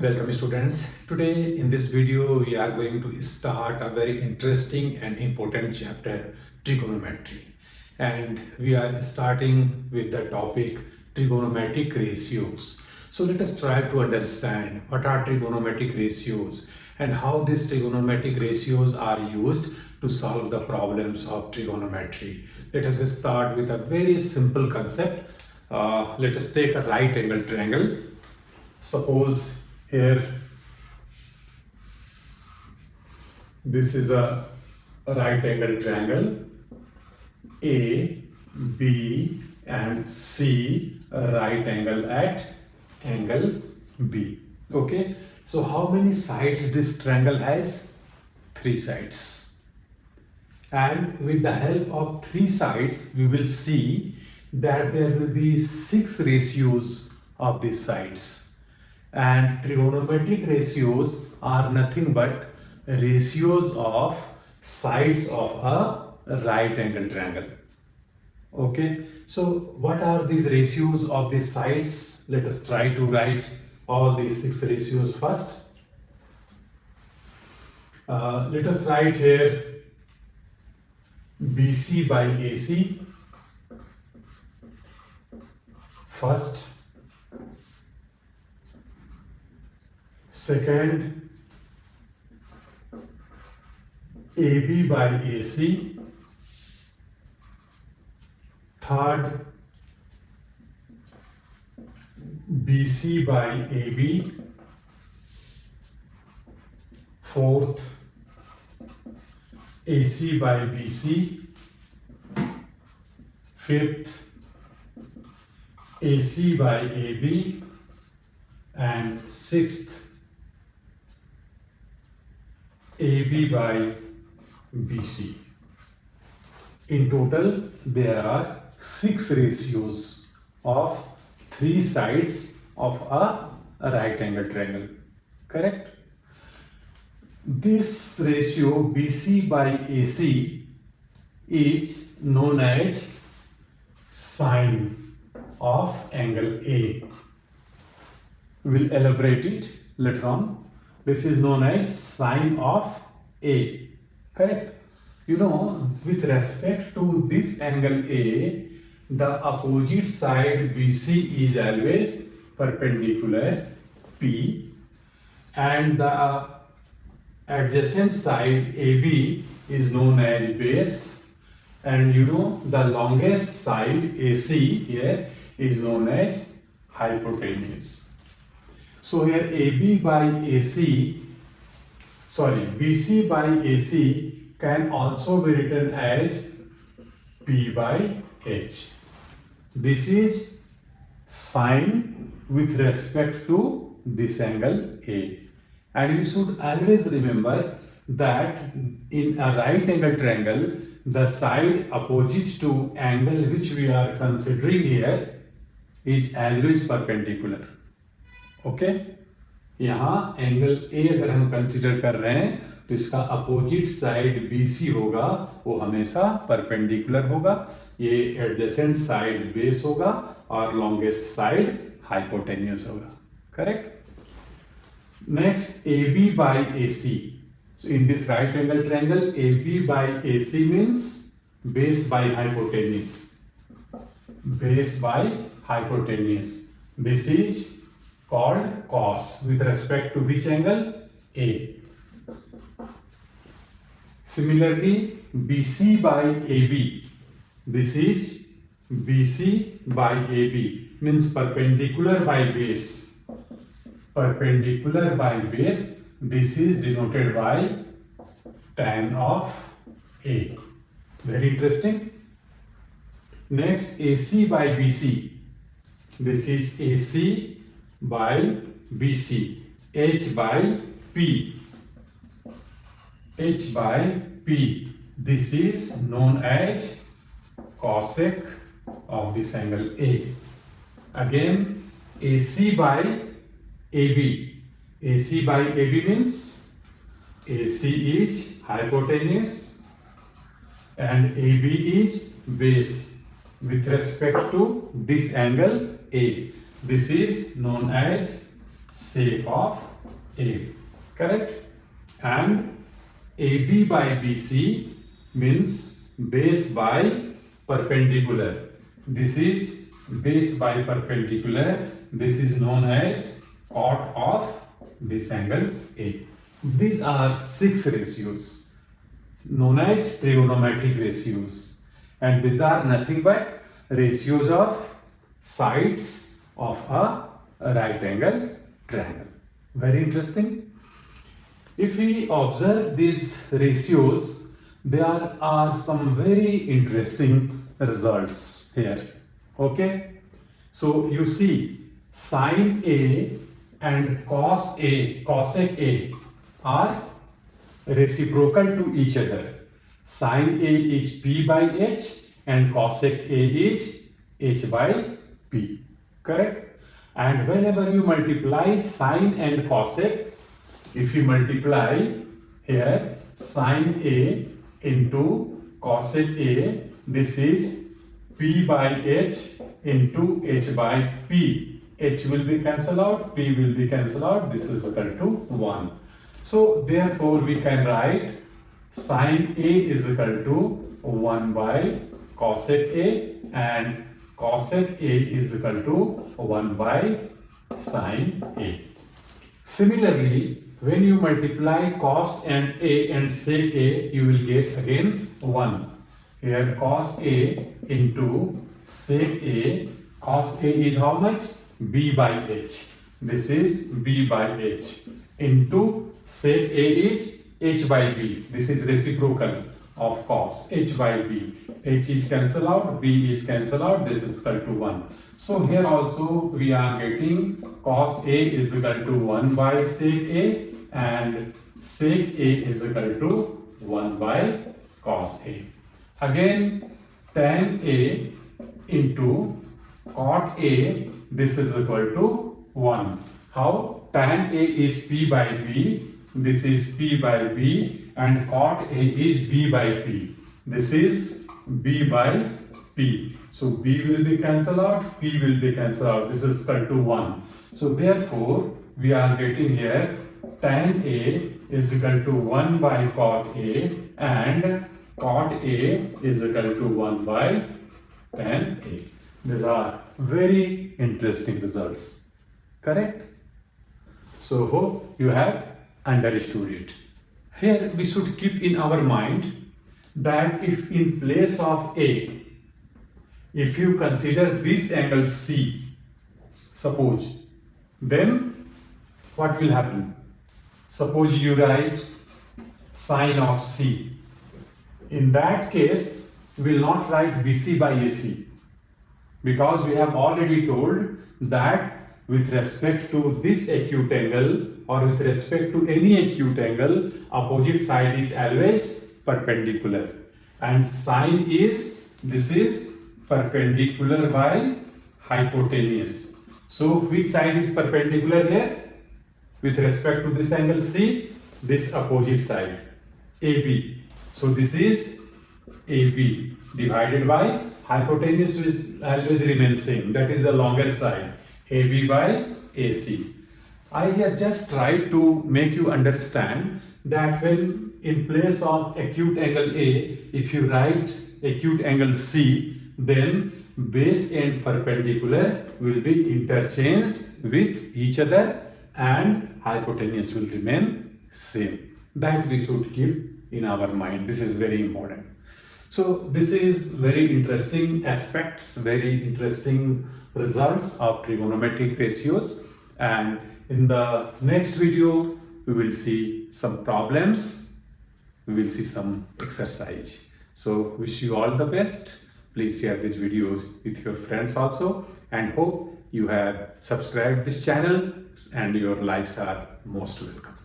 Welcome students. Today in this video we are going to start a very interesting and important chapter, trigonometry. And we are starting with the topic trigonometric ratios. So let us try to understand what are trigonometric ratios and how these trigonometric ratios are used to solve the problems of trigonometry. Let us start with a very simple concept. Let us take a right angle triangle. Suppose here this is a right angle triangle A, B and C, a right angle at angle B. Okay, so how many sides this triangle has? 3 sides. And with the help of 3 sides we will see that there will be 6 ratios of these sides. And trigonometric ratios are nothing but ratios of sides of a right angle triangle. Okay, so what are these ratios of these sides? Let us try to write all these 6 ratios first. Let us write here BC by AC first. Second, AB by AC. Third, BC by AB. Fourth, AC by BC. Fifth, AC by AB. And sixth, AB by BC. In total, there are 6 ratios of 3 sides of a right angle triangle. Correct? This ratio BC by AC is known as sine of angle A. We'll elaborate it later on. This is known as sine of A. Correct? You know, with respect to this angle A, the opposite side BC is always perpendicular P, and the adjacent side AB is known as base, and you know the longest side AC here is known as hypotenuse. So here BC by AC can also be written as P by H. This is sine with respect to this angle A. And you should always remember that in a right angle triangle, the side opposite to angle which we are considering here is always perpendicular. Okay यहाँ angle A अगर हम consider कर रहे हैं तो इसका opposite side BC होगा, वो हमेशा परपेंडिकुलर होगा. ये एडजेसेंट साइड बेस होगा और लॉन्गेस्ट साइड हाइपोटेन्यूस होगा. Correct? Next AB by AC. So in this right angle triangle, AB by AC means base by hypotenuse. Base by hypotenuse. This is called cos with respect to which angle? A. Similarly, BC by AB. This is BC by AB means perpendicular by base. Perpendicular by base. This is denoted by tan of A. Very interesting. Next, AC by BC. This is AC by BC. H by P. H by P. This is known as cosec of this angle A. Again, AC by AB. AC by AB means AC is hypotenuse and AB is base with respect to this angle A. This is known as sec of A. Correct? And AB by BC means base by perpendicular. This is base by perpendicular. This is known as cot of this angle A. These are 6 ratios known as trigonometric ratios, and these are nothing but ratios of sides of a right angle triangle. Very interesting. If we observe these ratios, there are some very interesting results here. Okay, so you see sinA and cosecA are reciprocal to each other. sinA is P by H and cosecA is H by P. Correct? And whenever you multiply sin and cosec, if you multiply here sinA into cosecA, this is P by H into H by P. H will be cancelled out, P will be cancelled out, this is equal to 1. So therefore we can write sin A is equal to 1 by cosec A, and cosec A is equal to 1 by sin A. Similarly, when you multiply cos and A and sec A, you will get again 1. Here cos A into sec A, cos A is how much? B by H. This is B by H into sec A is H by B. This is reciprocal of cos, H by B. H is cancelled out, B is cancelled out, this is equal to 1. So here also we are getting cos A is equal to 1 by sec A and sec A is equal to 1 by cos A. Again tan A into cot A, this is equal to 1. How? Tan A is P by B, this is P by B, and cot A is B by P. This is B by P. So B will be cancelled out, P will be cancelled out. This is equal to 1. So therefore, we are getting here tan A is equal to 1 by cot A and cot A is equal to 1 by tan A. These are very interesting results. Correct? So hope you have understood it. Here we should keep in our mind that if in place of A, if you consider this angle C, suppose, then what will happen? Suppose you write sin of C. In that case, we will not write BC by AC, because we have already told that with respect to this acute angle or with respect to any acute angle, opposite side is always perpendicular, and sin is, this is perpendicular by hypotenuse. So which side is perpendicular here? With respect to this angle C, this opposite side AB. So this is AB divided by hypotenuse will always remain same, that is the longest side, AB by AC. I have just tried to make you understand that when in place of acute angle A, if you write acute angle C, then base and perpendicular will be interchanged with each other and hypotenuse will remain same. That we should keep in our mind. This is very important. So this is very interesting aspects, very interesting results of trigonometric ratios, and in the next video we will see some problems, we will see some exercise. So wish you all the best. Please share these videos with your friends also, and hope you have subscribed this channel, and your likes are most welcome.